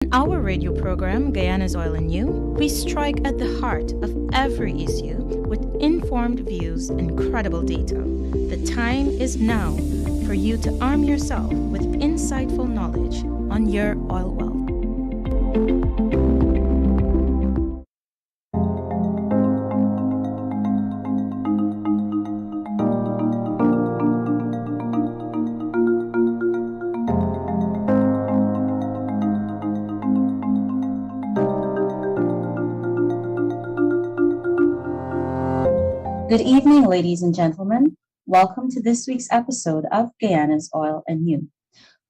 In our radio program, Guyana's Oil and You, we strike at the heart of every issue with informed views and credible data. The time is now for you to arm yourself with insightful knowledge on your oil wealth. Good evening, ladies and gentlemen. Welcome to this week's episode of Guyana's Oil and You.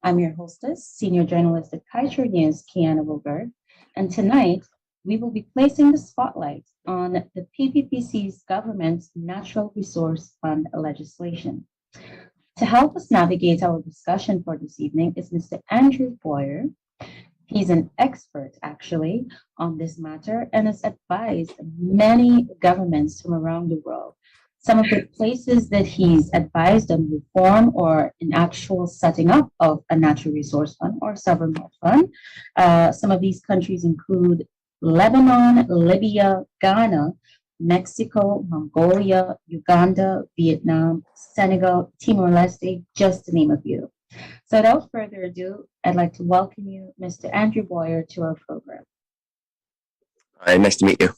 I'm your hostess, senior journalist at Kaieteur News, Kiana Wilberg, and tonight we will be placing the spotlight on the PPPC's government's Natural Resource Fund legislation. To help us navigate our discussion for this evening is Mr. Andrew Boyer. He's an expert, actually, on this matter and has advised many governments from around the world. Some of the places that he's advised on reform or in actual setting up of a natural resource fund or sovereign wealth fund. Some of these countries include Lebanon, Libya, Ghana, Mexico, Mongolia, Uganda, Vietnam, Senegal, Timor-Leste, just to name a few. So without further ado, I'd like to welcome you, Mr. Andrew Boyer, to our program. Hi, nice to meet you.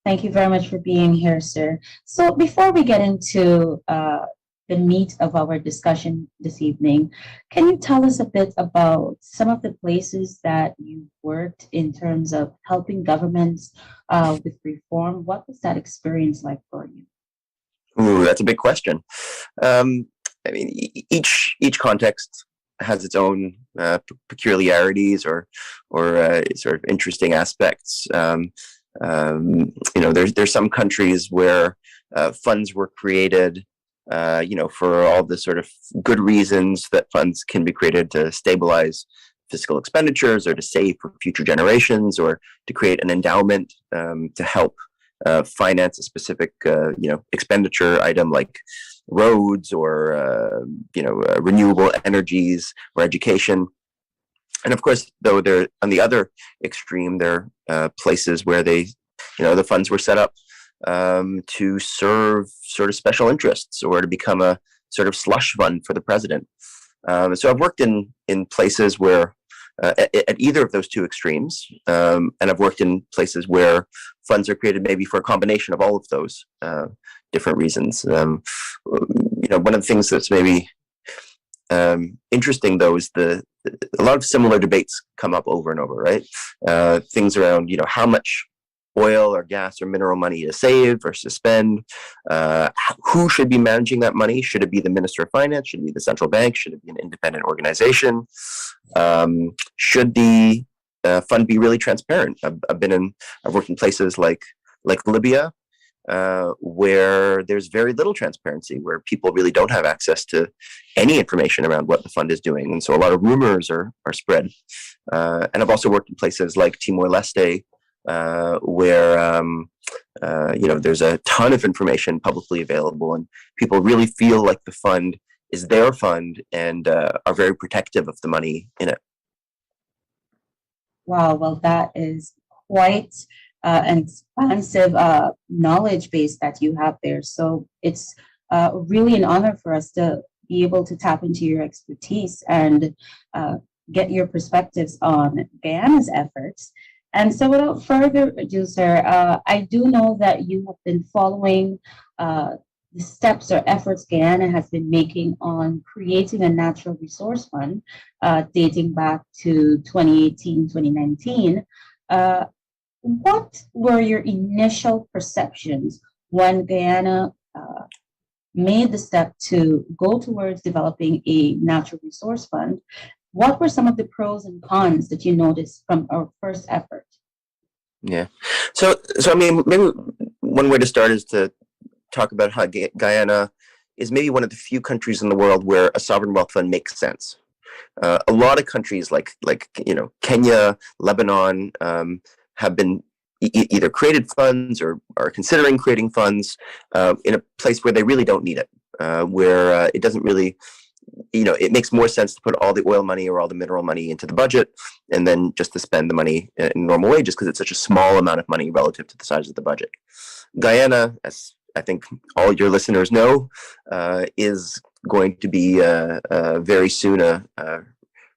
Thank you very much for being here, sir. So before we get into the meat of our discussion this evening, can you tell us a bit about some of the places that you worked in terms of helping governments with reform? What was that experience like for you? Ooh, that's a big question. I mean, each context has its own peculiarities or sort of interesting aspects. There's some countries where funds were created, for all the sort of good reasons that funds can be created to stabilize fiscal expenditures or to save for future generations or to create an endowment to help finance a specific, expenditure item like roads or renewable energies or education. And of course, though, they're on the other extreme, there are places where the funds were set up to serve sort of special interests or to become a sort of slush fund for the president. So I've worked in places where at either of those two extremes, and I've worked in places where funds are created maybe for a combination of all of those different reasons. One of the things that's maybe interesting, though, is a lot of similar debates come up over and over, right? Things around, how much oil or gas or mineral money to save versus spend. Who should be managing that money? Should it be the Minister of Finance? Should it be the central bank? Should it be an independent organization? Should the fund be really transparent? I've worked in places like Libya, where there's very little transparency, where people really don't have access to any information around what the fund is doing. And so a lot of rumors are spread. And I've also worked in places like Timor-Leste, where there's a ton of information publicly available and people really feel like the fund is their fund and are very protective of the money in it. Wow, well, that is quite an expansive knowledge base that you have there. So it's really an honor for us to be able to tap into your expertise and get your perspectives on Guyana's efforts. And so without further ado, sir, I do know that you have been following the steps or efforts Guyana has been making on creating a natural resource fund dating back to 2018, 2019. What were your initial perceptions when Guyana made the step to go towards developing a natural resource fund? What were some of the pros and cons that you noticed from our first effort? Yeah. So I mean, maybe one way to start is to talk about how Guyana is maybe one of the few countries in the world where a sovereign wealth fund makes sense. A lot of countries like Kenya, Lebanon, have been either created funds or are considering creating funds in a place where they really don't need it, where it doesn't really it makes more sense to put all the oil money or all the mineral money into the budget and then just to spend the money in normal ways, just because it's such a small amount of money relative to the size of the budget. Guyana, as I think all your listeners know, is going to be very soon a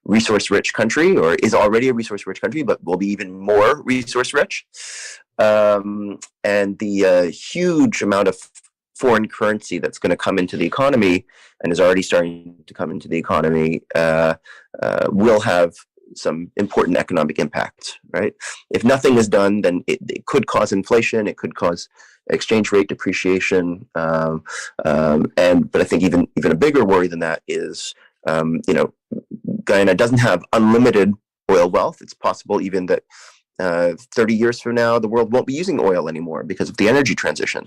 resource-rich country, or is already a resource-rich country, but will be even more resource-rich. And the huge amount of foreign currency that's going to come into the economy and is already starting to come into the economy will have some important economic impacts, right? If nothing is done, then it could cause inflation, it could cause exchange rate depreciation, but I think even a bigger worry than that is, Guyana doesn't have unlimited oil wealth. It's possible even that 30 years from now, the world won't be using oil anymore because of the energy transition.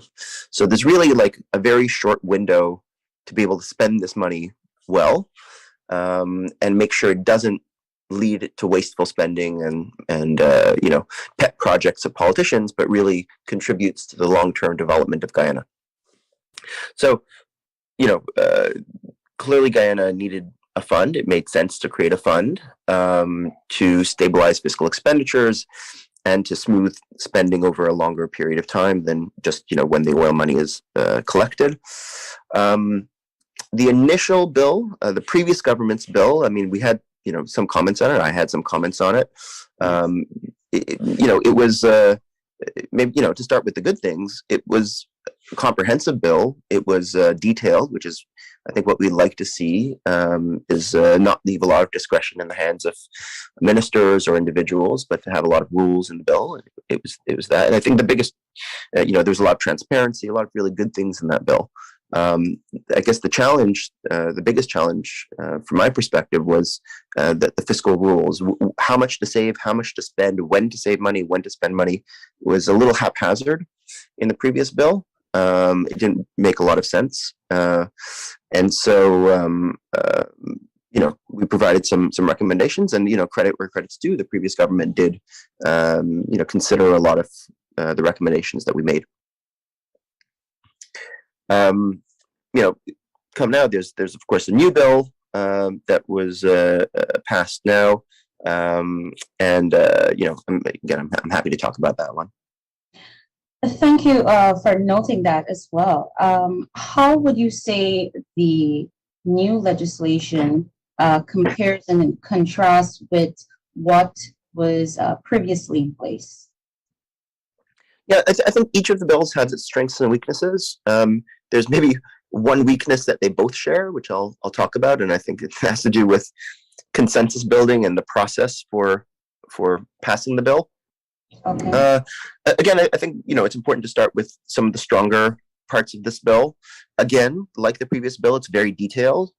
So there's really like a very short window to be able to spend this money well, and make sure it doesn't lead to wasteful spending and pet projects of politicians, but really contributes to the long-term development of Guyana. So, clearly Guyana needed a fund. It made sense to create a fund to stabilize fiscal expenditures and to smooth spending over a longer period of time than just when the oil money is collected. The initial bill, the previous government's bill, I mean, we had some comments on it. I had some comments on it. It was maybe to start with the good things. It was a comprehensive bill. It was detailed, which is I think what we'd like to see is not leave a lot of discretion in the hands of ministers or individuals, but to have a lot of rules in the bill. It was that, and I think the biggest, there's a lot of transparency, a lot of really good things in that bill. I guess the biggest challenge from my perspective was that the fiscal rules, how much to save, how much to spend, when to save money, when to spend money, was a little haphazard in the previous bill. It didn't make a lot of sense. And so, we provided some recommendations, and, credit where credit's due. The previous government did, consider a lot of the recommendations that we made. Come now, there's of course a new bill that was passed now, I'm happy to talk about that one. Thank you for noting that as well. How would you say the new legislation compares and contrasts with what was previously in place? Yeah, I think each of the bills has its strengths and weaknesses. There's maybe one weakness that they both share, which I'll talk about, and I think it has to do with consensus building and the process for passing the bill. Okay. Again, I think it's important to start with some of the stronger parts of this bill. Again, like the previous bill, it's very detailed,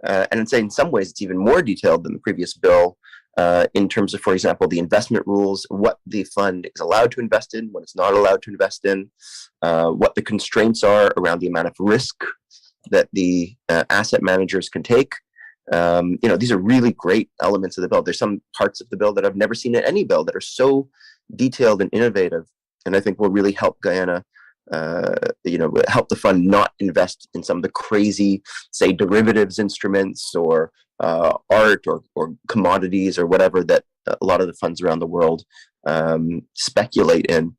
and I'd say in some ways it's even more detailed than the previous bill in terms of, for example, the investment rules, what the fund is allowed to invest in, what it's not allowed to invest in, what the constraints are around the amount of risk that the asset managers can take. These are really great elements of the bill. There's some parts of the bill that I've never seen in any bill that are so detailed and innovative, and I think will really help Guyana, help the fund not invest in some of the crazy, say, derivatives instruments or art or commodities or whatever that a lot of the funds around the world speculate in.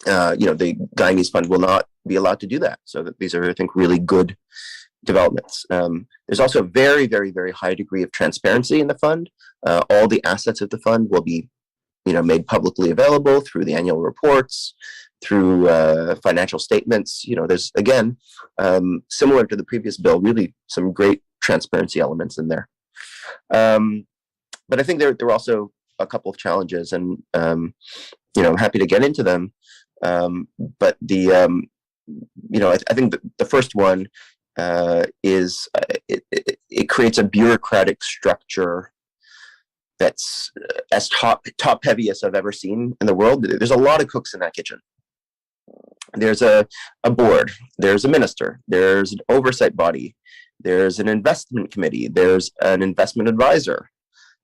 The Guyanese fund will not be allowed to do that. So that these are, I think, really good developments. There's also a very, very, very high degree of transparency in the fund. All the assets of the fund will be made publicly available through the annual reports, through financial statements. There's, again, similar to the previous bill, really some great transparency elements in there. But I think there are also a couple of challenges, and I'm happy to get into them. But I think the first one is it creates a bureaucratic structure that's as top heavy as I've ever seen in the world. There's a lot of cooks in that kitchen. There's a board, there's a minister, there's an oversight body, there's an investment committee, there's an investment advisor.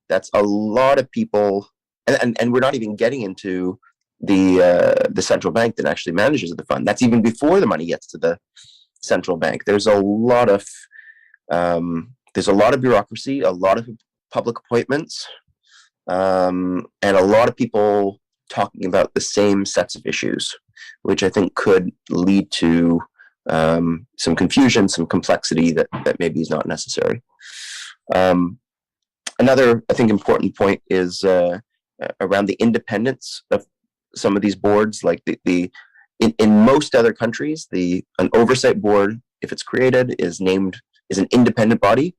That's a lot of people, and we're not even getting into the central bank that actually manages the fund. That's even before the money gets to the central bank. There's a lot of there's a lot of bureaucracy, a lot of public appointments, and a lot of people talking about the same sets of issues, which I think could lead to some confusion, some complexity that maybe is not necessary. Another, I think, important point is around the independence of some of these boards. Like in most other countries, an oversight board, if it's created, is an independent body.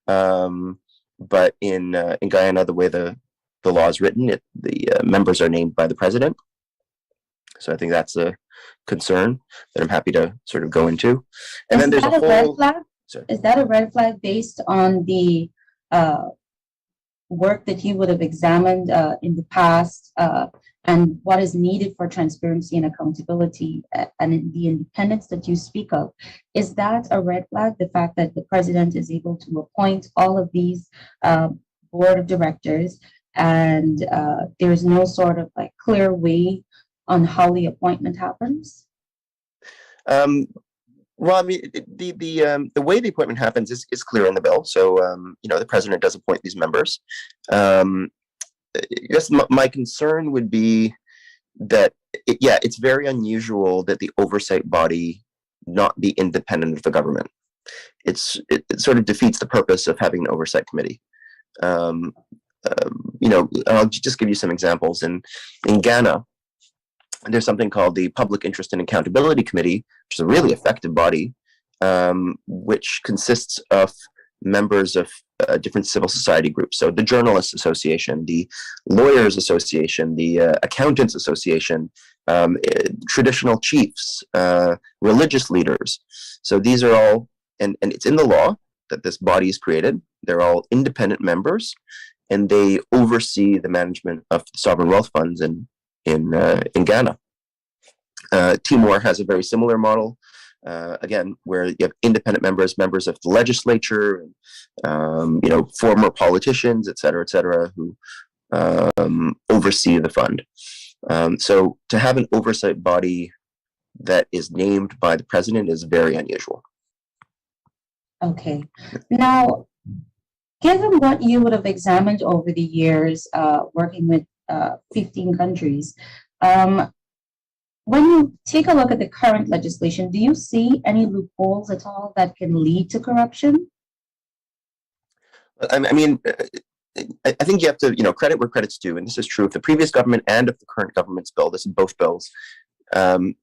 But in Guyana, the way the law is written, the members are named by the president. So I think that's a concern that I'm happy to sort of go into. And then there's a whole red flag. Is that a red flag based on the work that you would have examined in the past, and what is needed for transparency and accountability, and the independence that you speak of? Is that a red flag, the fact that the president is able to appoint all of these board of directors, and there's no sort of like clear way on how the appointment happens? Well, I mean, the way the appointment happens is clear in the bill. So, the president does appoint these members. I guess my concern would be that, it's very unusual that the oversight body not be independent of the government. It sort of defeats the purpose of having an oversight committee. I'll just give you some examples. In Ghana, there's something called the Public Interest and Accountability Committee, which is a really effective body, which consists of members of different civil society groups. So the Journalists Association, the Lawyers Association, the Accountants Association, traditional chiefs, religious leaders. So these are all, and it's in the law that this body is created. They're all independent members, and they oversee the management of sovereign wealth funds in Ghana. Timor has a very similar model, again, where you have independent members of the legislature, former politicians, et cetera, who oversee the fund. So to have an oversight body that is named by the president is very unusual. Okay. Now, given what you would have examined over the years, working with 15 countries, when you take a look at the current legislation, do you see any loopholes at all that can lead to corruption? I mean, I think you have to, credit where credit's due, and this is true of the previous government and of the current government's bill. This is both bills. I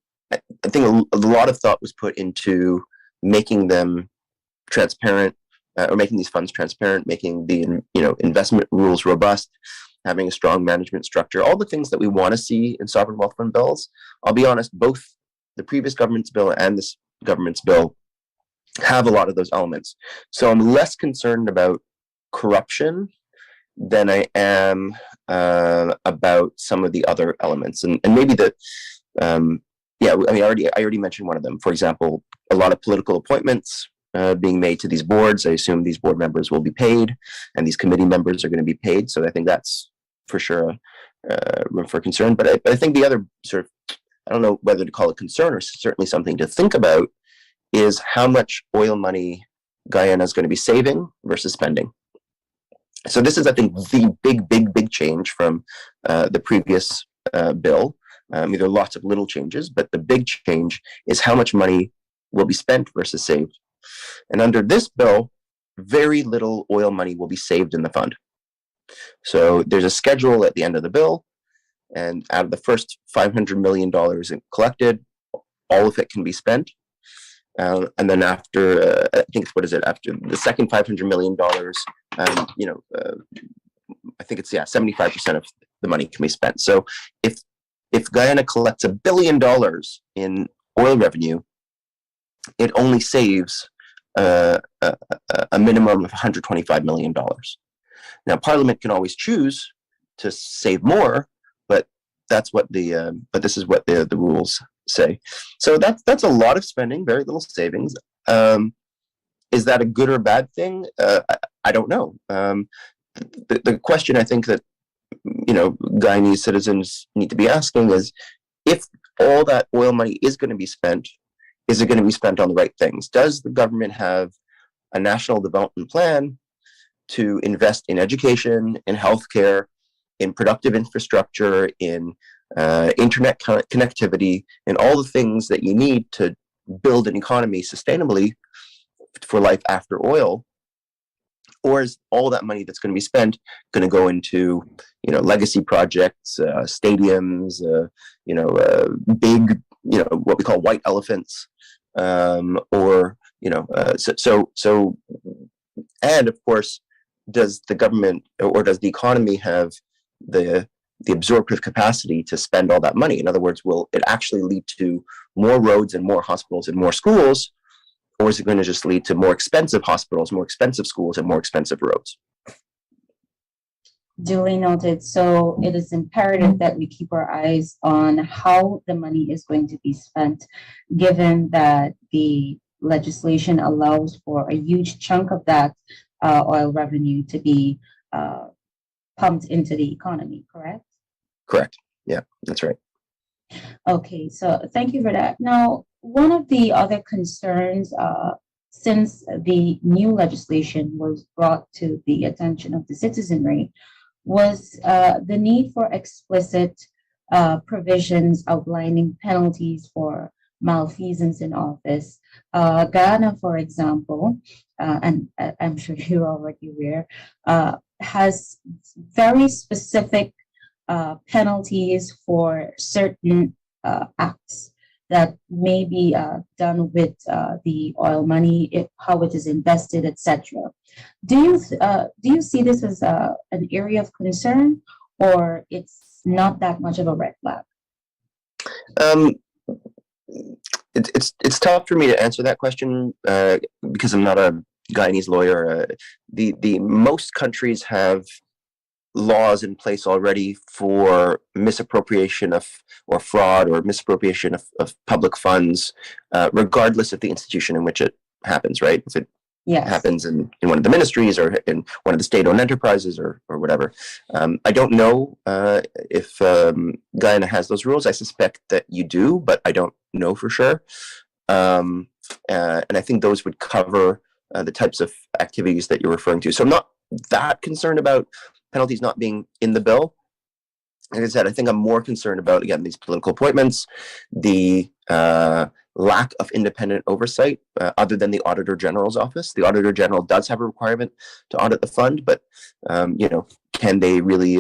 think a lot of thought was put into making them transparent, or making these funds transparent, making the investment rules robust, having a strong management structure, all the things that we want to see in sovereign wealth fund bills. I'll be honest, both the previous government's bill and this government's bill have a lot of those elements. So I'm less concerned about corruption than I am about some of the other elements. And maybe I already mentioned one of them. For example, a lot of political appointments being made to these boards. I assume these board members will be paid, and these committee members are going to be paid. So I think that's for sure room for concern. But I think the other sort of, I don't know whether to call it concern or certainly something to think about, is how much oil money Guyana is going to be saving versus spending. So this is, I think, the big change from the previous bill. There are lots of little changes, but the big change is how much money will be spent versus saved. And under this bill, very little oil money will be saved in the fund. So there's a schedule at the end of the bill, and out of the first $500 million collected, all of it can be spent. And then after, I think after the second $500 million, I think it's 75% of the money can be spent. So if Guyana collects $1 billion in oil revenue, it only saves a minimum of $125 million. Now, Parliament can always choose to save more, but that's what this is what the rules say. So that's a lot of spending, very little savings. Is that a good or bad thing? I don't know. The question I think that Guyanese citizens need to be asking is, if all that oil money is going to be spent, is it going to be spent on the right things? Does the government have a national development plan to invest in education, in healthcare, in productive infrastructure, in internet connectivity, and all the things that you need to build an economy sustainably for life after oil? Or is all that money that's going to be spent going to go into, legacy projects, stadiums, big, what we call white elephants, or and of course, does the government or does the economy have the absorptive capacity to spend all that money? In other words, will it actually lead to more roads and more hospitals and more schools? Or is it going to just lead to more expensive hospitals, more expensive schools, and more expensive roads? Duly noted. So it is imperative that we keep our eyes on how the money is going to be spent, given that the legislation allows for a huge chunk of that oil revenue to be pumped into the economy, correct? Correct. Yeah, that's right. Okay, so thank you for that. Now, one of the other concerns since the new legislation was brought to the attention of the citizenry was the need for explicit provisions outlining penalties for malfeasance in office. Guyana, for example, and I'm sure you're already aware, has very specific penalties for certain acts that may be done with the oil money, how it is invested, etc. Do you see this as an area of concern, or it's not that much of a red flag? It's tough for me to answer that question because I'm not a Guyanese lawyer. The most countries have laws in place already for misappropriation of or fraud or misappropriation of public funds, regardless of the institution in which it happens, right? If it happens in one of the ministries or in one of the state-owned enterprises or whatever. I don't know if Guyana has those rules. I suspect that you do, but I don't know for sure. And I think those would cover the types of activities that you're referring to. So I'm not that concerned about penalties not being in the bill. Like I said, I think I'm more concerned about, again, these political appointments, the lack of independent oversight other than the Auditor General's office. The Auditor General does have a requirement to audit the fund, but can they really?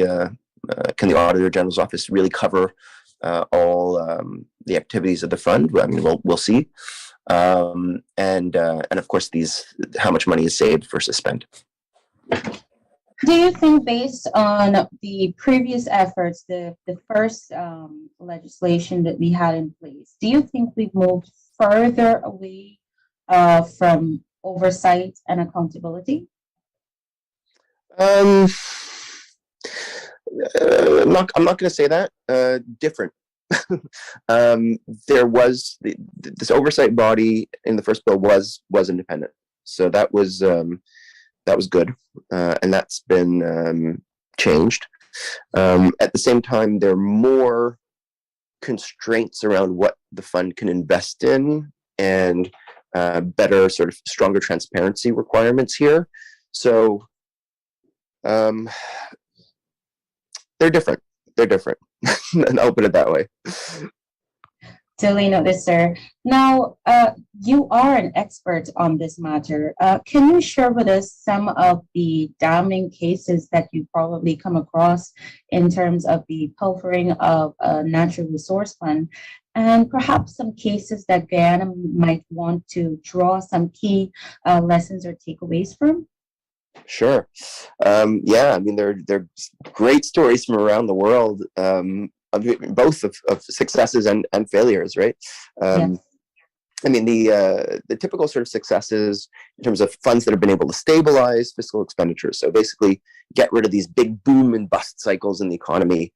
Can the Auditor General's office really cover all the activities of the fund? I mean, we'll see. And of course, how much money is saved versus spent. Do you think, based on the previous efforts, the first legislation that we had in place, do you think we've moved further away from oversight and accountability? I'm not going to say that. Different. There was this oversight body in the first bill was independent, so that was good, and that's been changed. At the same time, there are more constraints around what the fund can invest in, and better, sort of stronger transparency requirements here. So they're different. They're different. And I'll put it that way. Duly noted, sir. Now, you are an expert on this matter. Can you share with us some of the damning cases that you probably come across in terms of the pilfering of a natural resource fund, and perhaps some cases that Guyana might want to draw some key lessons or takeaways from? Sure. Yeah, I mean, there are great stories from around the world, both of successes and failures, right? Yes. I mean, the typical sort of successes in terms of funds that have been able to stabilize fiscal expenditures. So basically get rid of these big boom and bust cycles in the economy.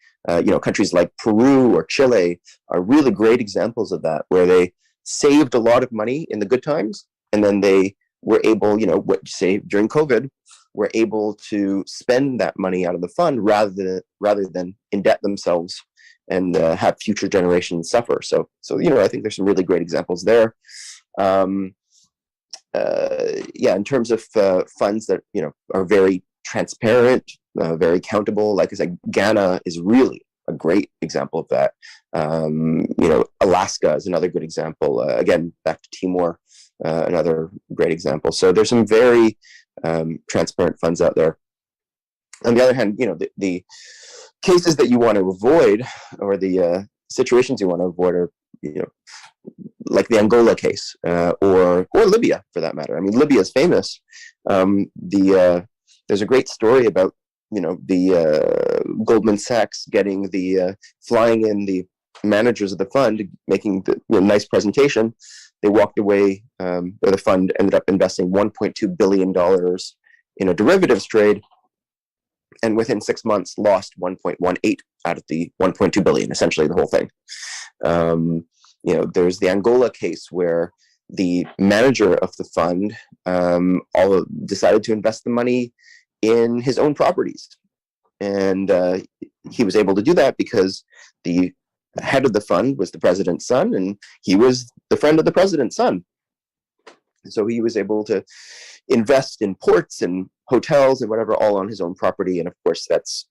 Countries like Peru or Chile are really great examples of that, where they saved a lot of money in the good times, and then they were able, what you say during COVID, were able to spend that money out of the fund rather than indebt themselves and have future generations suffer. So I think there's some really great examples there. yeah, in terms of funds that are very transparent, very accountable. Like I said, Guyana is really a great example of that. Alaska is another good example. Again, back to Timor, another great example. So there's some very transparent funds out there. On the other hand, the cases that you want to avoid, or the situations you want to avoid, are like the Angola case, or Libya, for that matter. I mean, Libya is famous. There's a great story about the Goldman Sachs flying in the managers of the fund, making the nice presentation. They walked away, or the fund ended up investing $1.2 billion in a derivatives trade, and within 6 months lost 1.18 out of the 1.2 billion, essentially the whole thing. There's the Angola case where the manager of the fund all decided to invest the money in his own properties. And he was able to do that because the head of the fund was the president's son, and he was the friend of the president's son. So he was able to invest in ports and hotels and whatever, all on his own property. And of course, that's,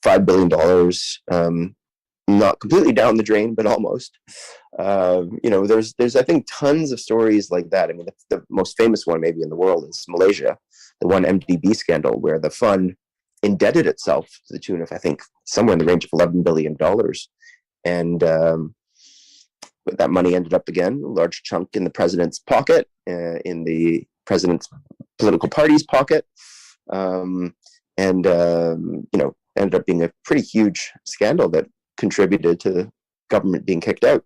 $5 billion, not completely down the drain, but almost. There's I think tons of stories like that. I mean, the most famous one maybe in the world is Malaysia, the 1MDB scandal, where the fund indebted itself to the tune of, I think, somewhere in the range of $11 billion. And that money ended up, again, a large chunk in the president's pocket, in the president's political party's pocket, and ended up being a pretty huge scandal that contributed to the government being kicked out.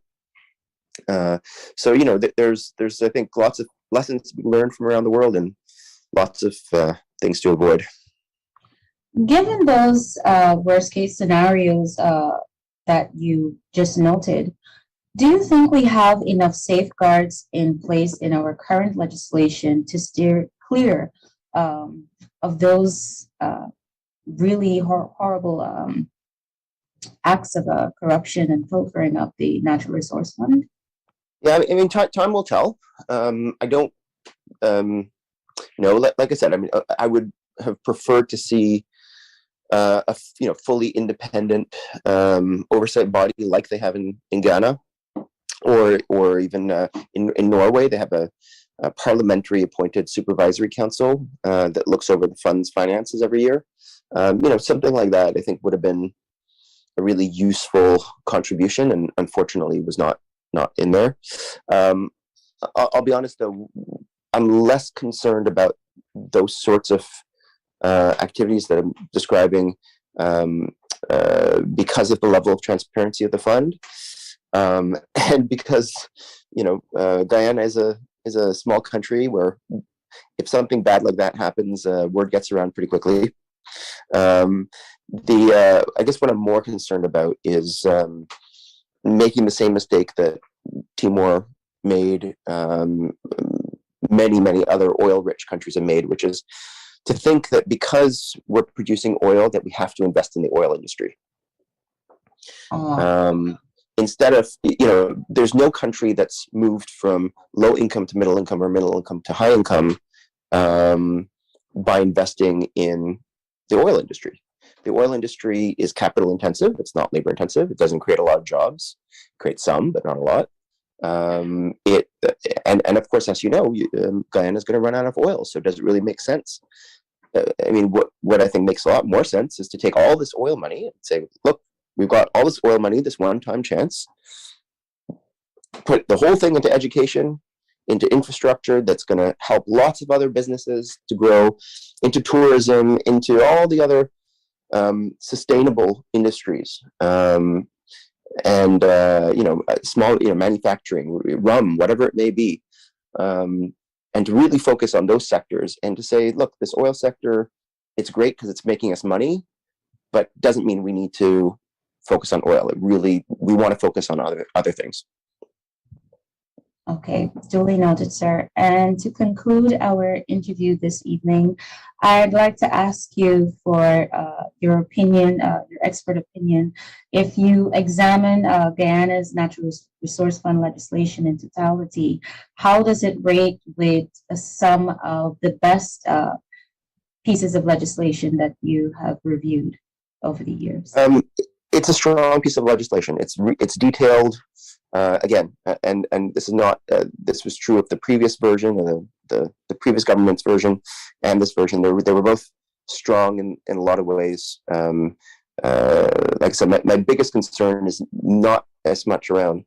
So there's I think lots of lessons to be learned from around the world, and lots of things to avoid. Given those worst case scenarios that you just noted, do you think we have enough safeguards in place in our current legislation to steer clear of those really horrible acts of corruption and pilfering of the natural resource fund? Yeah, I mean, time will tell. I don't, like I said, I mean, I would have preferred to see a fully independent oversight body like they have in Ghana, or even in Norway. They have a parliamentary appointed supervisory council that looks over the fund's finances every year. Something like that, I think, would have been a really useful contribution, and unfortunately was not in there. I'll be honest, though, I'm less concerned about those sorts of activities that I'm describing because of the level of transparency of the fund, and because Guyana is a small country where if something bad like that happens, word gets around pretty quickly. I guess what I'm more concerned about is making the same mistake that Timor made, many other oil-rich countries have made, which is to think that because we're producing oil, that we have to invest in the oil industry. Instead of, there's no country that's moved from low income to middle income, or middle income to high income, by investing in the oil industry. The oil industry is capital intensive. It's not labor intensive. It doesn't create a lot of jobs. It creates some, but not a lot. And of course, as you know, Guyana is going to run out of oil. So does it really make sense? I mean, what I think makes a lot more sense is to take all this oil money and say, look, we've got all this oil money, this one-time chance, put the whole thing into education, into infrastructure that's going to help lots of other businesses to grow, into tourism, into all the other sustainable industries, and small, manufacturing, rum, whatever it may be, and to really focus on those sectors, and to say, look, this oil sector, it's great because it's making us money, but doesn't mean we need to focus on oil. We want to focus on other things. Okay, duly noted, sir. And to conclude our interview this evening, I'd like to ask you for your opinion, your expert opinion. If you examine Guyana's natural resource fund legislation in totality, how does it rate with some of the best pieces of legislation that you have reviewed over the years? It's a strong piece of legislation. It's detailed. Again, and this is not. This was true of the previous version, or the previous government's version, and this version. They were both strong in a lot of ways. Like I said, my biggest concern is not as much around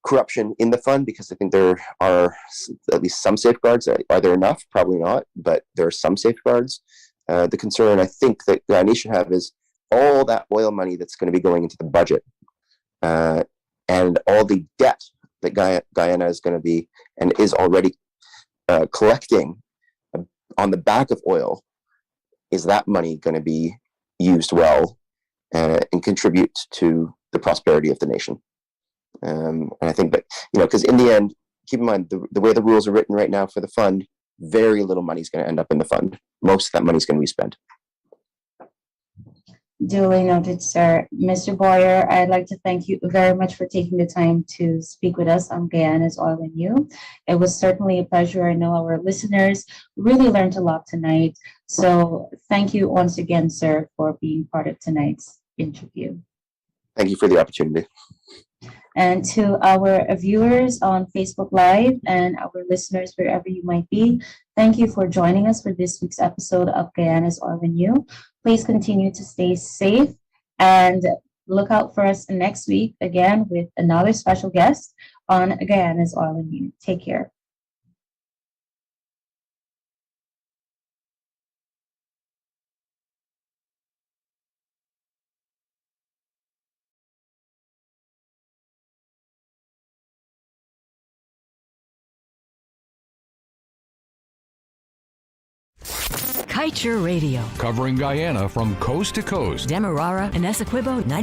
corruption in the fund, because I think there are at least some safeguards. Are there enough? Probably not, but there are some safeguards. The concern I think that Guyana should have is all that oil money that's going to be going into the budget, and all the debt that Guyana is going to be and is already collecting on the back of oil. Is that money going to be used well and contribute to the prosperity of the nation? And I think that, because in the end, keep in mind the way the rules are written right now for the fund, very little money is going to end up in the fund. Most of that money is going to be spent. Duly noted, sir. Mr. Boyer, I'd like to thank you very much for taking the time to speak with us on Guyana's Oil and You. It was certainly a pleasure. I know our listeners really learned a lot tonight. So thank you once again, sir, for being part of tonight's interview. Thank you for the opportunity. And to our viewers on Facebook Live and our listeners wherever you might be, thank you for joining us for this week's episode of Guyana's Oil and You. Please continue to stay safe and look out for us next week again with another special guest on Guyana's Oil and You. Take care. Kaieteur Radio. Covering Guyana from coast to coast. Demerara and Essequibo 90.